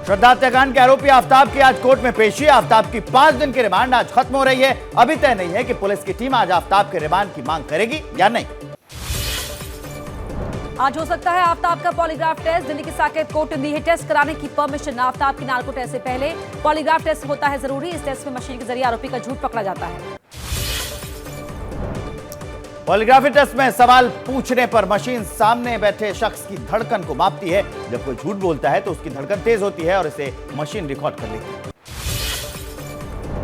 श्रद्धा हत्याकांड के आरोपी आफ्ताब की आज कोर्ट में पेशी। आफ्ताब की 5 दिन की रिमांड आज खत्म हो रही है। अभी तय नहीं है कि पुलिस की टीम आज आफ्ताब के रिमांड की मांग करेगी या नहीं। आज हो सकता है आफ्ताब का पॉलीग्राफ टेस्ट। दिल्ली की साकेत कोर्ट ने दी है टेस्ट कराने की परमिशन। आफ्ताब की नार्को टेस्ट से पहले पॉलीग्राफ टेस्ट होता है जरूरी। इस टेस्ट में मशीन के जरिए आरोपी का झूठ पकड़ा जाता है। पॉलीग्राफी टेस्ट में सवाल पूछने पर मशीन सामने बैठे शख्स की धड़कन को मापती है। जब कोई झूठ बोलता है तो उसकी धड़कन तेज होती है और इसे मशीन रिकॉर्ड कर लेती है।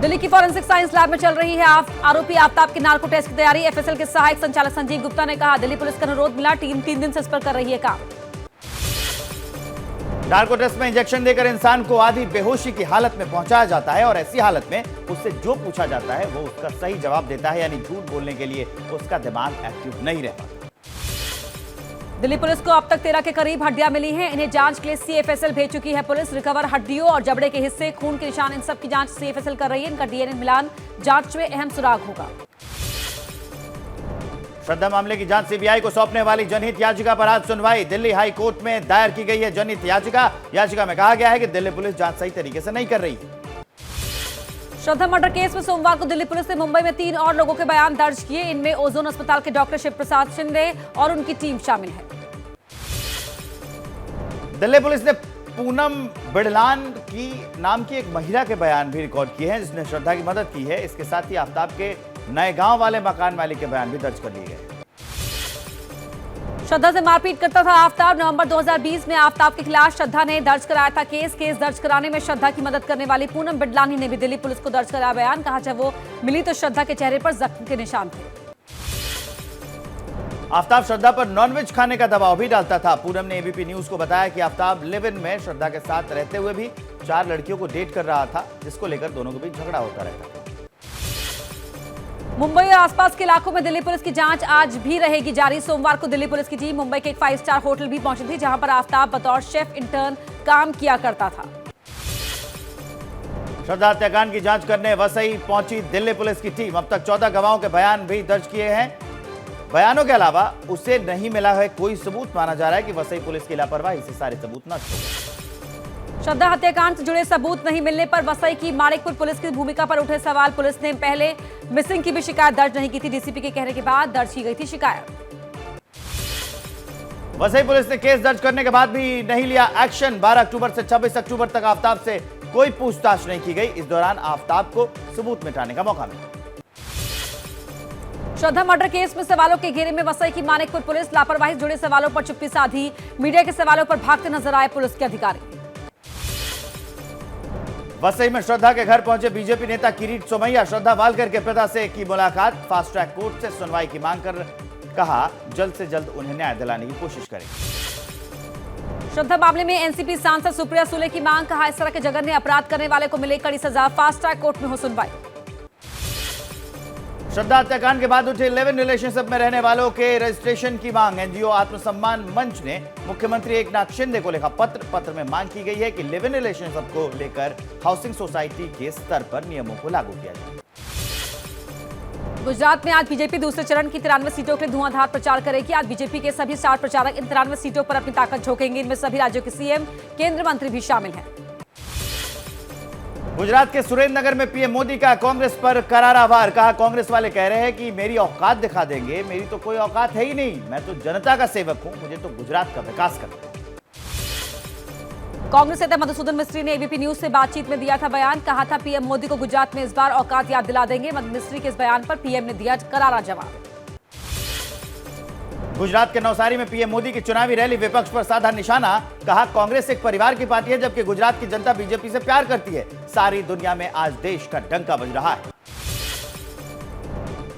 दिल्ली की फॉरेंसिक साइंस लैब में चल रही है आरोपी आफ्ताब के नार्को टेस्ट की तैयारी। एफएसएल के सहायक संचालक संजीव गुप्ता ने कहा, दिल्ली पुलिस का अनुरोध मिला, टीम 3 दिन से इस पर कर रही है काम। नार्को टेस्ट में इंजेक्शन देकर इंसान को आधी बेहोशी की हालत में पहुंचाया जाता है और ऐसी हालत में उससे जो पूछा जाता है वो उसका सही जवाब देता है, यानी झूठ बोलने के लिए उसका दिमाग एक्टिव नहीं रहता। दिल्ली पुलिस को अब तक 13 के करीब हड्डियां मिली हैं। इन्हें जांच के लिए सीएफएसएल भेज चुकी है पुलिस। रिकवर हड्डियों और जबड़े के हिस्से, खून के निशान, इन सब की जांच सीएफएसएल कर रही है। इनका डीएनए मिलान जांच में अहम सुराग होगा। श्रद्धा मामले की जांच सीबीआई को सौंपने वाली जनहित याचिका पर आज सुनवाई। दिल्ली हाई कोर्ट में दायर की गई है जनहित याचिका। याचिका में कहा गया है कि दिल्ली पुलिस जांच सही तरीके से नहीं कर रही है। श्रद्धा मर्डर केस में सोमवार को दिल्ली पुलिस ने मुंबई में 3 और लोगों के बयान दर्ज किए। इनमें ओजोन अस्पताल के डॉक्टर शिव प्रसाद शिंदे और उनकी टीम शामिल है। दिल्ली पुलिस ने पूनम बिड़लान की नाम की एक महिला के बयान भी रिकॉर्ड किए हैं जिसने श्रद्धा की मदद की है। इसके साथ ही आफ्ताब के नए गांव वाले मकान मालिक के बयान भी दर्ज कर लिए गए। श्रद्धा से मारपीट करता था आफ्ताब। नवंबर 2020 में आफ्ताब के खिलाफ श्रद्धा ने दर्ज कराया था केस दर्ज कराने में श्रद्धा की मदद करने वाली पूनम बिड़लानी ने भी दिल्ली पुलिस को दर्ज कराया बयान। कहा, जब वो मिली तो श्रद्धा के चेहरे पर जख्म के निशान थे। आफ्ताब श्रद्धा पर नॉनवेज खाने का दबाव भी डालता था। पूनम ने एबीपी न्यूज को बताया कि आफ्ताब लिव इन में श्रद्धा के साथ रहते हुए भी 4 लड़कियों को डेट कर रहा था, जिसको लेकर दोनों के बीच झगड़ा होता रहता था। मुंबई और आसपास के इलाकों में दिल्ली पुलिस की जांच आज भी रहेगी जारी। सोमवार को दिल्ली पुलिस की टीम मुंबई के एक 5 स्टार होटल भी पहुंची थी, जहां पर आफ्ताब बतौर शेफ इंटर्न काम किया करता था। श्रद्धा हत्याकांड की जांच करने वसई पहुंची दिल्ली पुलिस की टीम। अब तक 14 गवाहों के बयान भी दर्ज किए हैं। बयानों के अलावा उसे नहीं मिला है कोई सबूत। माना जा रहा है कि वसई पुलिस की लापरवाही से सारे सबूत नष्ट हो गए। श्रद्धा हत्याकांड से जुड़े सबूत नहीं मिलने पर वसई की माणिकपुर पुलिस की भूमिका पर उठे सवाल। पुलिस ने पहले मिसिंग की भी शिकायत दर्ज नहीं की थी। डीसीपी के कहने के बाद दर्ज की गई थी शिकायत। वसई पुलिस ने केस दर्ज करने के बाद भी नहीं लिया एक्शन। 12 अक्टूबर से 26 अक्टूबर तक आफ्ताब से कोई पूछताछ नहीं की गई। इस दौरान आफ्ताब को सबूत मिटाने का मौका मिला। श्रद्धा मर्डर केस में सवालों के घेरे में वसई की माणिकपुर पुलिस। लापरवाही से जुड़े सवालों पर चुप्पी साधी। मीडिया के सवालों पर भागते नजर आए पुलिस के अधिकारी। वसई में श्रद्धा के घर पहुंचे बीजेपी नेता किरीट सोमैया। श्रद्धा वालकर के पिता से की मुलाकात। फास्ट ट्रैक कोर्ट से सुनवाई की मांग कर कहा, जल्द से जल्द उन्हें न्याय दिलाने की कोशिश करेंगे। श्रद्धा मामले में एनसीपी सांसद सुप्रिया सुले की मांग। कहा, इस तरह के जघन्य अपराध करने वाले को मिले कड़ी सजा। फास्ट ट्रैक कोर्ट में हो सुनवाई। श्रद्धा हत्याकांड के बाद उठे लिव इन रिलेशनशिप में रहने वालों के रजिस्ट्रेशन की मांग। एनजीओ आत्मसम्मान मंच ने मुख्यमंत्री एकनाथ शिंदे को लिखा पत्र में मांग की गई है कि लिव इन रिलेशनशिप को लेकर हाउसिंग सोसाइटी के स्तर पर नियमों को लागू किया जाए। गुजरात में आज बीजेपी दूसरे चरण की 93 सीटों के लिए धुआंधार प्रचार करेगी। आज बीजेपी के सभी स्टार प्रचारक इन 93 सीटों पर अपनी ताकत झोंकेंगे। इनमें सभी राज्यों के सीएम, केंद्रीय मंत्री भी शामिल हैं। गुजरात के सुरेंद्रनगर में पीएम मोदी का कांग्रेस पर करारा वार। कहा, कांग्रेस वाले कह रहे हैं कि मेरी औकात दिखा देंगे। मेरी तो कोई औकात है ही नहीं। मैं तो जनता का सेवक हूं। मुझे तो गुजरात का विकास करना है। कांग्रेस नेता मधुसूदन मिस्त्री ने एबीपी न्यूज से बातचीत में दिया था बयान। कहा था, पीएम मोदी को गुजरात में इस बार औकात याद दिला देंगे। मिस्त्री के इस बयान पर पीएम ने दिया करारा जवाब। गुजरात के नवसारी में पीएम मोदी की चुनावी रैली। विपक्ष पर साधा निशाना। कहा, कांग्रेस एक परिवार की पार्टी है, जबकि गुजरात की जनता बीजेपी से प्यार करती है। सारी दुनिया में आज देश का डंका बज रहा है।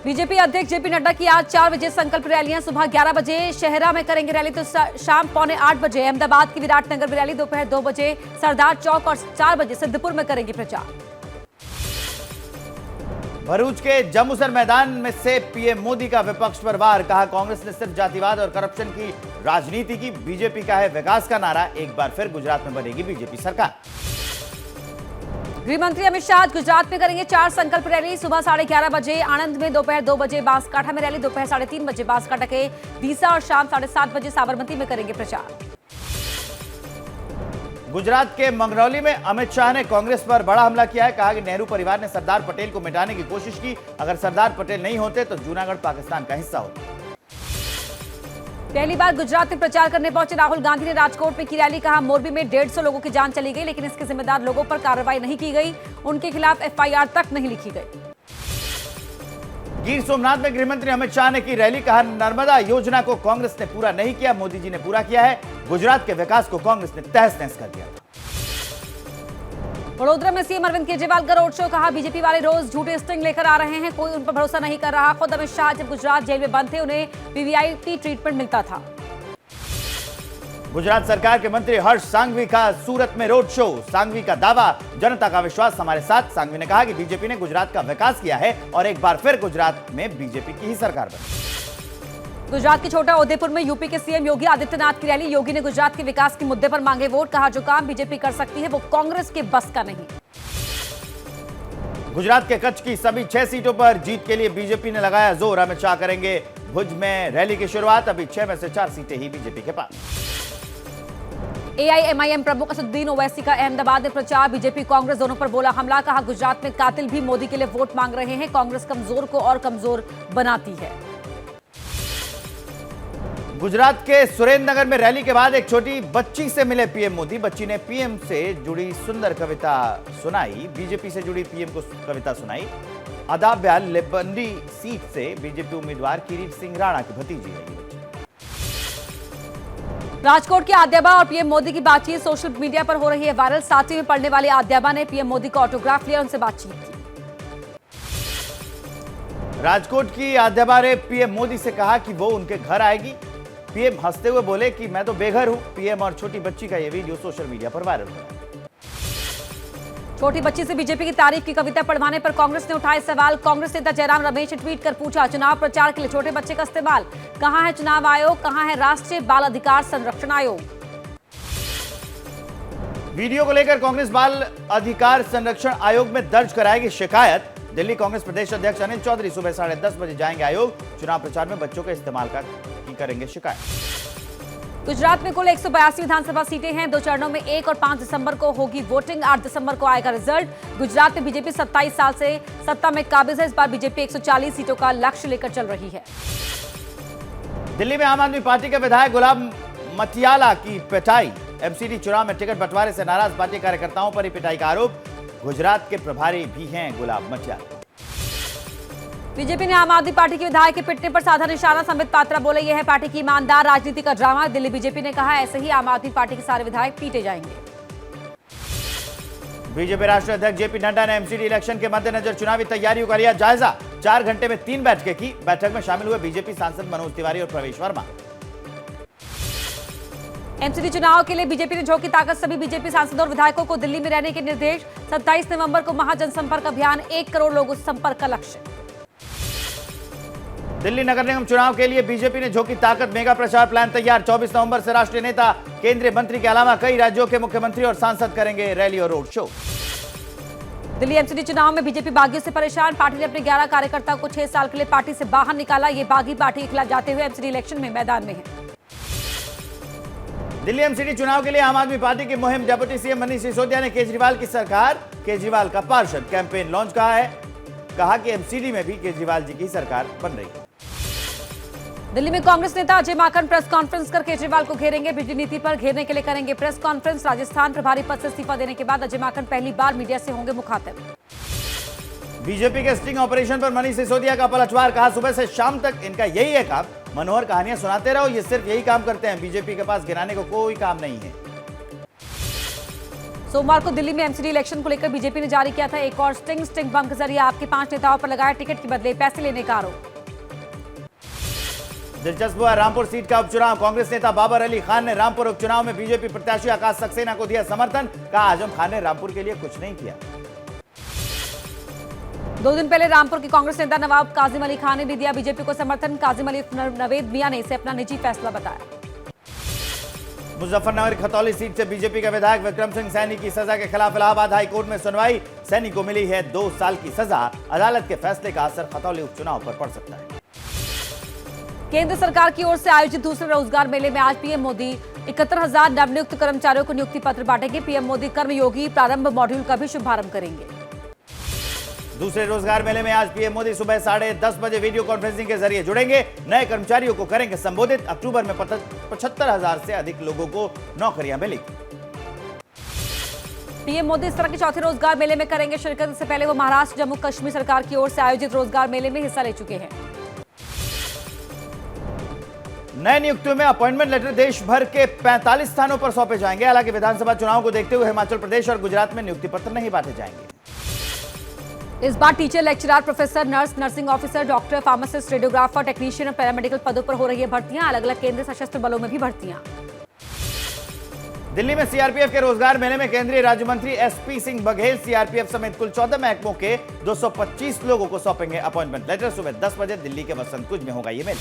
बीजेपी अध्यक्ष जेपी नड्डा की आज 4 बजे संकल्प रैलियां। सुबह 11 बजे शहरा में करेंगे रैली तो शाम 7:45 बजे अहमदाबाद की विराटनगर में रैली। दोपहर 2 बजे सरदार चौक और 4 बजे सिद्धपुर में करेंगे प्रचार। भरूच के जम्मूसर मैदान में से पीएम मोदी का विपक्ष पर वार। कहा, कांग्रेस ने सिर्फ जातिवाद और करप्शन की राजनीति की। बीजेपी का है विकास का नारा। एक बार फिर गुजरात में बनेगी बीजेपी सरकार। गृह मंत्री अमित शाह गुजरात में करेंगे 4 संकल्प रैली। सुबह 11:30 बजे आणंद में, दोपहर 2 बजे बांसकाठा में रैली। दोपहर 3:30 बजे बांसकाठा के दीसा और शाम 7:30 बजे साबरमती में करेंगे प्रचार। गुजरात के मंगरौली में अमित शाह ने कांग्रेस पर बड़ा हमला किया है। कहा कि नेहरू परिवार ने सरदार पटेल को मिटाने की कोशिश की। अगर सरदार पटेल नहीं होते तो जूनागढ़ पाकिस्तान का हिस्सा होता। पहली बार गुजरात में प्रचार करने पहुंचे राहुल गांधी ने राजकोट में की रैली। कहा मोरबी में 150 लोगों की जान चली गई, लेकिन इसके जिम्मेदार लोगों पर कार्रवाई नहीं की गई। उनके खिलाफ एफआईआर तक नहीं लिखी गई। गिर सोमनाथ में गृहमंत्री अमित शाह ने की रैली। कहा नर्मदा योजना को कांग्रेस ने पूरा नहीं किया, मोदी जी ने पूरा किया है। गुजरात के विकास को कांग्रेस ने तहस नहस कर दिया। वडोदरा में सीएम अरविंद केजरीवाल का रोड शो। कहा बीजेपी वाले रोज झूठे स्टिंग लेकर आ रहे हैं, कोई उन पर भरोसा नहीं कर रहा। खुद अमित शाह जब गुजरात जेल में बंद थे उन्हें वीवीआईपी ट्रीटमेंट मिलता था। गुजरात सरकार के मंत्री हर्ष सांघवी का सूरत में रोड शो। सांघवी का दावा, जनता का विश्वास हमारे साथ। सांघवी ने कहा कि बीजेपी ने गुजरात का विकास किया है और एक बार फिर गुजरात में बीजेपी की ही सरकार बनी। गुजरात के छोटा उदयपुर में यूपी के सीएम योगी आदित्यनाथ की रैली। योगी ने गुजरात के विकास के मुद्दे पर मांगे वोट। कहा जो काम बीजेपी कर सकती है वो कांग्रेस के बस का नहीं। गुजरात के कच्छ की सभी 6 सीटों पर जीत के लिए बीजेपी ने लगाया जोर। अमित शाह करेंगे भुज में रैली की शुरुआत। अभी 6 में से 4 सीटें ही बीजेपी के पास। एआईएमआईएम प्रमुख असदुद्दीन ओवैसी का अहमदाबाद में प्रचार। बीजेपी कांग्रेस दोनों पर बोला हमला। कहा गुजरात में कातिल भी मोदी के लिए वोट मांग रहे हैं। कांग्रेस कमजोर को और कमजोर बनाती है। गुजरात के सुरेंद्रनगर में रैली के बाद एक छोटी बच्ची से मिले पीएम मोदी। बच्ची ने पीएम से जुड़ी सुंदर कविता सुनाई। बीजेपी से जुड़ी पीएम को कविता सुनाई। अदाब्या लेबंडी सीट से बीजेपी उम्मीदवार किरीट सिंह राणा की भतीजी है। राजकोट के आद्याबा और पीएम मोदी की बातचीत सोशल मीडिया पर हो रही है वायरल। 7वीं में पढ़ने वाले आद्याबा ने पीएम मोदी का ऑटोग्राफ लिया, उनसे बातचीत की। राजकोट की आद्याबा ने पीएम मोदी से कहा कि वो उनके घर आएगी। पीएम हंसते हुए बोले कि मैं तो बेघर हूं। पीएम और छोटी बच्ची का यह वीडियो सोशल मीडिया पर वायरल हुआ। छोटी बच्ची से बीजेपी की तारीफ की कविता पढ़वाने पर कांग्रेस ने उठाए सवाल। कांग्रेस नेता जयराम रमेश ने ट्वीट कर पूछा चुनाव प्रचार के लिए छोटे बच्चे का इस्तेमाल। कहां है चुनाव आयोग, कहां है राष्ट्रीय बाल अधिकार संरक्षण आयोग। वीडियो को लेकर कांग्रेस बाल अधिकार संरक्षण आयोग में दर्ज कराएगी शिकायत। दिल्ली कांग्रेस प्रदेश अध्यक्ष अनिल चौधरी सुबह 10:30 बजे जाएंगे आयोग। चुनाव प्रचार में बच्चों के इस्तेमाल की करेंगे शिकायत। गुजरात में कुल 182 विधानसभा सीटें हैं। 2 चरणों में 1 और 5 दिसंबर को होगी वोटिंग। 8 दिसंबर को आएगा रिजल्ट। गुजरात में बीजेपी 27 साल से सत्ता में काबिज है। इस बार बीजेपी 140 सीटों का लक्ष्य लेकर चल रही है। दिल्ली में आम आदमी पार्टी के विधायक गुलाम मटियाला की पिटाई। एमसीडी चुनाव में टिकट बंटवारे से नाराज पार्टी कार्यकर्ताओं पर ही पिटाई का आरोप। गुजरात के प्रभारी भी हैं गुलाम मटियाला। बीजेपी ने आम आदमी पार्टी के विधायक के पिटने पर साधा निशाना। संबित पात्रा बोले यह है पार्टी की ईमानदार राजनीति का ड्रामा। दिल्ली बीजेपी ने कहा ऐसे ही आम आदमी पार्टी के सारे विधायक पीटे जाएंगे। बीजेपी राष्ट्रीय अध्यक्ष जेपी नड्डा ने एमसीडी इलेक्शन के मद्देनजर चुनावी तैयारियों का लिया जायजा। 4 घंटे में 3 बैठकें की। बैठक में शामिल हुए बीजेपी सांसद मनोज तिवारी और प्रवेश वर्मा। एमसीडी चुनाव के लिए बीजेपी ने झोंकी ताकत। सभी बीजेपी सांसदों और विधायकों को दिल्ली में रहने के निर्देश। 27 नवंबर को महाजनसंपर्क अभियान। 1 करोड़ लोगों से संपर्क का लक्ष्य। दिल्ली नगर निगम चुनाव के लिए बीजेपी ने झोंकी ताकत। मेगा प्रचार प्लान तैयार। 24 नवंबर से राष्ट्रीय नेता, केंद्रीय मंत्री के अलावा कई राज्यों के मुख्यमंत्री और सांसद करेंगे रैली और रोड शो। दिल्ली एमसीडी चुनाव में बीजेपी बागियों से परेशान। पार्टी ने अपने 11 कार्यकर्ताओं को 6 साल के लिए पार्टी से बाहर निकाला। ये बागी पार्टी के खिलाफ जाते हुए एमसीडी इलेक्शन में मैदान में है। दिल्ली एमसीडी चुनाव के लिए आम आदमी पार्टी की मुहिम। डिप्टी सीएम मनीष सिसोदिया ने केजरीवाल की सरकार, केजरीवाल का पार्षद कैंपेन लॉन्च कहा है। कहा कि एमसीडी में भी केजरीवाल जी की सरकार बन रही है। दिल्ली में कांग्रेस नेता अजय माकन प्रेस कॉन्फ्रेंस कर केजरीवाल को घेरेंगे। बिजली नीति पर घेरने के लिए करेंगे प्रेस कॉन्फ्रेंस। राजस्थान प्रभारी पद से इस्तीफा देने के बाद अजय माकन पहली बार मीडिया से होंगे मुखातिब। बीजेपी के स्टिंग ऑपरेशन पर मनीष सिसोदिया का पलटवार। कहा सुबह से शाम तक इनका यही है काम, मनोहर कहानियां सुनाते रहो, ये सिर्फ यही काम करते हैं। बीजेपी के पास गिराने को कोई काम नहीं है। सोमवार को दिल्ली में एमसीडी इलेक्शन को लेकर बीजेपी ने जारी किया था एक और स्टिंग बम के जरिए आपके 5 नेताओं पर लगाया टिकट के बदले पैसे लेने का आरोप। दिलचस्प हुआ रामपुर सीट का उपचुनाव। कांग्रेस नेता बाबर अली खान ने रामपुर उपचुनाव में बीजेपी प्रत्याशी आकाश सक्सेना को दिया समर्थन। कहा आजम खान ने रामपुर के लिए कुछ नहीं किया। 2 दिन पहले रामपुर के कांग्रेस नेता नवाब काजिम अली खान ने भी दिया बीजेपी को समर्थन। काजिम अली नवेद मियां ने इसे अपना निजी फैसला बताया। मुजफ्फरनगर खतौली सीट से बीजेपी के विधायक विक्रम सिंह सैनी की सजा के खिलाफ इलाहाबाद हाईकोर्ट में सुनवाई। सैनी को मिली है 2 साल की सजा। अदालत के फैसले का असर खतौली उपचुनाव पर पड़ सकता है। केंद्र सरकार की ओर से आयोजित दूसरे रोजगार मेले में आज पीएम मोदी 71,000 नवनियुक्त कर्मचारियों को नियुक्ति पत्र बांटेंगे। पीएम मोदी कर्मयोगी प्रारंभ मॉड्यूल का भी शुभारंभ करेंगे। दूसरे रोजगार मेले में आज पीएम मोदी सुबह 10:30 बजे वीडियो कॉन्फ्रेंसिंग के जरिए जुड़ेंगे। नए कर्मचारियों को करेंगे संबोधित। अक्टूबर में 75,000 से अधिक लोगों को नौकरियां मिलेंगी। पीएम मोदी इस तरह के चौथे रोजगार मेले में करेंगे शिरकत। इससे पहले वो महाराष्ट्र जम्मू कश्मीर सरकार की ओर से आयोजित रोजगार मेले में हिस्सा ले चुके हैं। नए नियुक्तियों में अपॉइंटमेंट लेटर देश भर के 45 स्थानों पर सौंपे जाएंगे। हालांकि विधानसभा चुनाव को देखते हुए हिमाचल प्रदेश और गुजरात में नियुक्ति पत्र नहीं बांटे जाएंगे। इस बार teacher, lecturer, professor, nurse, nursing officer, doctor, pharmacist, radiographer, technician और पैरामेडिकल पदों पर हो रही है भर्तियां। अलग अलग केंद्रीय सशस्त्र बलों में भी भर्तियां। दिल्ली में सीआरपीएफ के रोजगार मेले में केंद्रीय राज्य मंत्री एसपी सिंह बघेल सीआरपीएफ समेत कुल 14 महकमों के 225 लोगों को सौंपेंगे अपॉइंटमेंट लेटर। सुबह 10 बजे दिल्ली के वसंत कुंज में होगा ये मेला।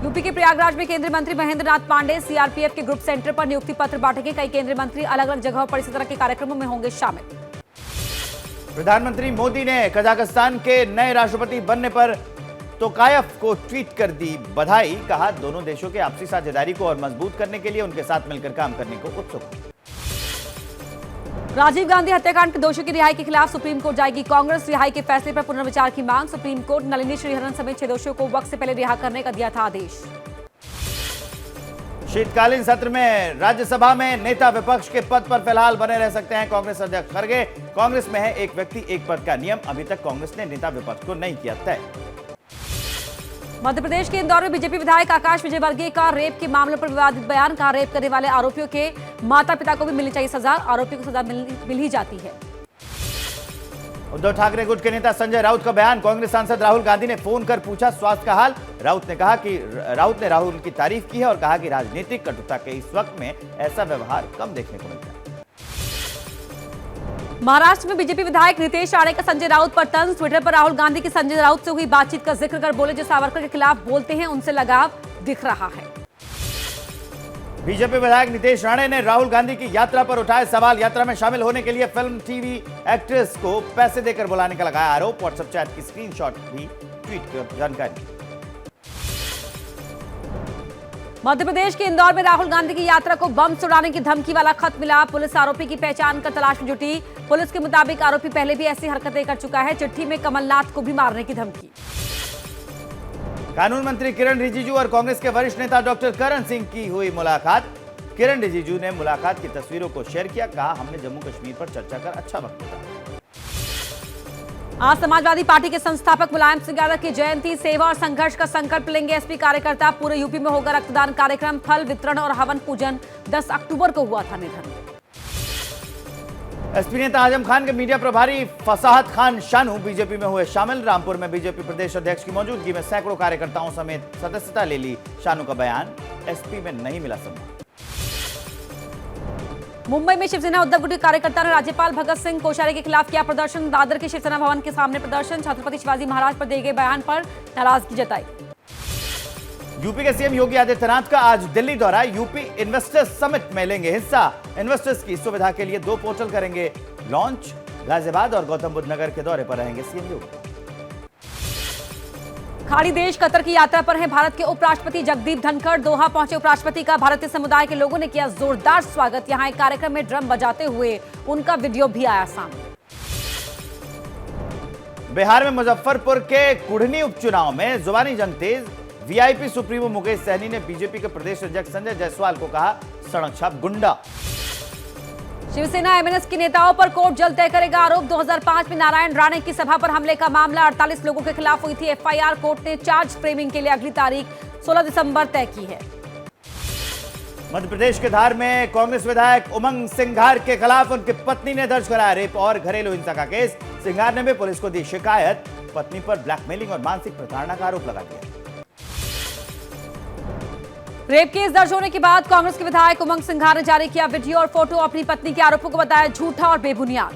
यूपी के प्रयागराज में केंद्रीय मंत्री महेंद्र नाथ पांडे सीआरपीएफ के ग्रुप सेंटर पर नियुक्ति पत्र बांटेंगे। कई केंद्रीय मंत्री अलग अलग जगहों पर इसी तरह के कार्यक्रमों में होंगे शामिल। प्रधानमंत्री मोदी ने कजाकिस्तान के नए राष्ट्रपति बनने पर तोकायफ को ट्वीट कर दी बधाई। कहा, दोनों देशों के आपसी साझेदारी को और मजबूत करने के लिए उनके साथ मिलकर काम करने को उत्सुक हूं। राजीव गांधी हत्याकांड के दोषियों की रिहाई के खिलाफ सुप्रीम कोर्ट जाएगी कांग्रेस। रिहाई के फैसले पर पुनर्विचार की मांग। सुप्रीम कोर्ट नलिनी श्रीहरन समेत 6 दोषियों को वक्त से पहले रिहा करने का दिया था आदेश। शीतकालीन सत्र में राज्यसभा में नेता विपक्ष के पद पर फिलहाल बने रह सकते हैं कांग्रेस अध्यक्ष खड़गे। कांग्रेस में है एक व्यक्ति एक पद का नियम। अभी तक कांग्रेस ने नेता विपक्ष को नहीं किया तय। मध्य प्रदेश के इंदौर में बीजेपी विधायक आकाश विजयवर्गीय का रेप के मामले पर विवादित बयान। कहा, रेप करने वाले आरोपियों के माता पिता को भी मिलनी चाहिए सजा। आरोपियों को सजा मिल ही जाती है। उद्धव ठाकरे गुट के नेता संजय राउत का बयान। कांग्रेस सांसद राहुल गांधी ने फोन कर पूछा स्वास्थ्य का हाल। राउत ने राहुल की तारीफ की है और कहा कि राजनीतिक कटुता के इस वक्त में ऐसा व्यवहार कम देखने को मिलता है। महाराष्ट्र में बीजेपी विधायक नितेश राणे का संजय राउत पर तंज। ट्विटर पर राहुल गांधी की संजय राउत से हुई बातचीत का जिक्र कर बोले, जो सावरकर के खिलाफ बोलते हैं उनसे लगाव दिख रहा है। बीजेपी विधायक नितेश राणे ने राहुल गांधी की यात्रा पर उठाए सवाल। यात्रा में शामिल होने के लिए फिल्म टीवी एक्ट्रेस को पैसे देकर बुलाने का लगाया आरोप। व्हाट्सएप चैट की स्क्रीनशॉट भी ट्वीट कर जानकारी। मध्य प्रदेश के इंदौर में राहुल गांधी की यात्रा को बम उड़ाने की धमकी वाला खत मिला। पुलिस आरोपी की पहचान कर तलाश में जुटी। पुलिस के मुताबिक आरोपी पहले भी ऐसी हरकतें कर चुका है। चिट्ठी में कमलनाथ को भी मारने की धमकी। कानून मंत्री किरण रिजिजू और कांग्रेस के वरिष्ठ नेता डॉक्टर करण सिंह की हुई मुलाकात। किरण रिजिजू ने मुलाकात की तस्वीरों को शेयर किया। कहा, हमने जम्मू कश्मीर पर चर्चा कर अच्छा वक्त बिताया। आज समाजवादी पार्टी के संस्थापक मुलायम सिंह यादव की जयंती। सेवा और संघर्ष का संकल्प लेंगे एसपी कार्यकर्ता। पूरे यूपी में होगा रक्तदान कार्यक्रम। फल वितरण और हवन पूजन। 10 अक्टूबर को हुआ था निधन। एसपी नेता आजम खान के मीडिया प्रभारी फसाहत खान शानू बीजेपी में हुए शामिल। रामपुर में बीजेपी प्रदेश अध्यक्ष की मौजूदगी में सैकड़ों कार्यकर्ताओं समेत सदस्यता ले ली। शानू का बयान, एसपी में नहीं मिला सम्मान। मुंबई में शिवसेना उद्धव गुट के कार्यकर्ता ने राज्यपाल भगत सिंह कोश्यारी के खिलाफ किया प्रदर्शन। दादर के शिवसेना भवन के सामने प्रदर्शन। छत्रपति शिवाजी महाराज पर दिए गए बयान पर नाराजगी जताई। यूपी के सीएम योगी आदित्यनाथ का आज दिल्ली दौरा। यूपी इन्वेस्टर्स समिट में लेंगे हिस्सा। इन्वेस्टर्स की सुविधा के लिए 2 पोर्टल करेंगे लॉन्च। गाजियाबाद और गौतम बुद्ध नगर के दौरे पर रहेंगे सीएम योगी। खाड़ी देश कतर की यात्रा पर हैं भारत के उपराष्ट्रपति जगदीप धनखड़। दोहा पहुंचे उपराष्ट्रपति का भारतीय समुदाय के लोगों ने किया जोरदार स्वागत। यहां एक कार्यक्रम में ड्रम बजाते हुए उनका वीडियो भी आया सामने। बिहार में मुजफ्फरपुर के कुढ़नी उपचुनाव में जुबानी जंग तेज। वीआईपी सुप्रीमो मुकेश सहनी ने बीजेपी के प्रदेश अध्यक्ष संजय जायसवाल को कहा, सड़क छाप गुंडा। शिवसेना एमएनएस के नेताओं पर कोर्ट जल्द तय करेगा आरोप। 2005 में नारायण राणे की सभा पर हमले का मामला। 48 लोगों के खिलाफ हुई थी एफआईआर। कोर्ट ने चार्ज फ्रेमिंग के लिए अगली तारीख 16 दिसंबर तय की है। मध्य प्रदेश के धार में कांग्रेस विधायक उमंग सिंघार के खिलाफ उनकी पत्नी ने दर्ज कराया रेप और घरेलू हिंसा का केस। सिंघार ने भी पुलिस को दी शिकायत। पत्नी पर ब्लैकमेलिंग और मानसिक प्रताड़ना का आरोप लगा दिया। रेप केस दर्ज होने के बाद कांग्रेस के विधायक उमंग सिंघार ने जारी किया वीडियो और फोटो। अपनी पत्नी के आरोपों को बताया झूठा और बेबुनियाद।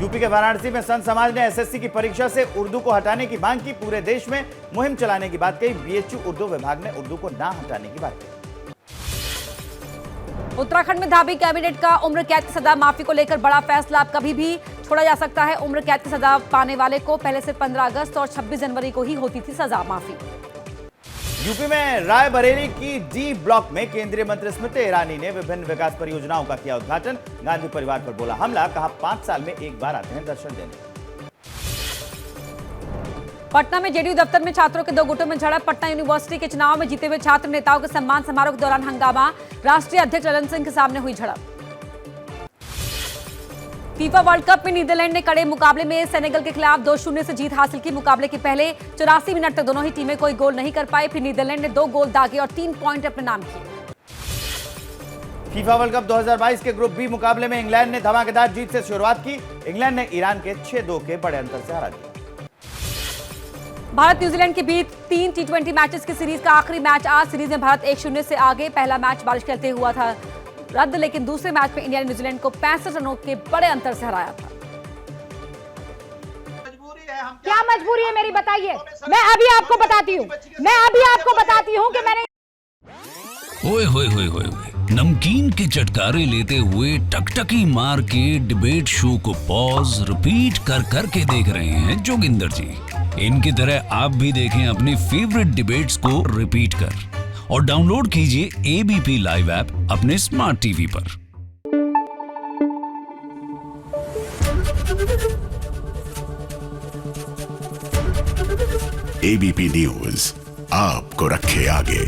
यूपी के वाराणसी में संत समाज ने एसएससी की परीक्षा से उर्दू को हटाने की मांग की। पूरे देश में मुहिम चलाने की बात कही। बीएचयू उर्दू विभाग ने उर्दू को ना हटाने की बात कही। उत्तराखंड में धाबी कैबिनेट का उम्र कैद की सजा माफी को लेकर बड़ा फैसला। अब कभी भी छोड़ा जा सकता है। उम्र कैद की सजा पाने वाले को पहले से 15 अगस्त और 26 जनवरी को ही होती थी सजा माफी। यूपी में रायबरेली की डी ब्लॉक में केंद्रीय मंत्री स्मृति ईरानी ने विभिन्न विकास परियोजनाओं का किया उद्घाटन। गांधी परिवार पर बोला हमला, कहा 5 साल में एक बार आते हैं दर्शन देने। पटना में जेडीयू दफ्तर में छात्रों के 2 गुटों में झड़प। पटना यूनिवर्सिटी के चुनाव में जीते हुए छात्र नेताओं के सम्मान समारोह के दौरान हंगामा। राष्ट्रीय अध्यक्ष ललन सिंह के सामने हुई झड़प। फीफा वर्ल्ड कप में नीदरलैंड ने कड़े मुकाबले में सेनेगल के खिलाफ 2-0 से जीत हासिल की। मुकाबले के पहले 84 मिनट तक दोनों ही टीमें कोई गोल नहीं कर पाई। फिर नीदरलैंड ने 2 गोल दागे और 3 पॉइंट अपने नाम किए। फीफा वर्ल्ड कप 2022 के ग्रुप बी मुकाबले में इंग्लैंड ने धमाकेदार जीत से शुरुआत की। इंग्लैंड ने ईरान के 6-2 के बड़े अंतर से हरा दिया। भारत न्यूजीलैंड के बीच 3 टी20 मैचेस की सीरीज का आखिरी मैच आज। सीरीज में भारत 1-0 से आगे। पहला मैच बारिश के चलते हुआ था रद्द, लेकिन दूसरे मैच में इंडिया ने न्यूजीलैंड को 65 रनों के बड़े अंतर से हराया था। क्या मजबूरी है मेरी, बताइए। मैं अभी आपको बताती हूँ कि मैंने ओए होए होए होए नमकीन के चटकारे लेते हुए टकटकी मार के डिबेट शो को पॉज रिपीट कर करके देख रहे हैं जोगिंदर जी। इनकी तरह आप भी देखें अपनी फेवरेट डिबेट्स को रिपीट कर और डाउनलोड कीजिए एबीपी लाइव ऐप अपने स्मार्ट टीवी पर। एबीपी न्यूज आपको रखे आगे।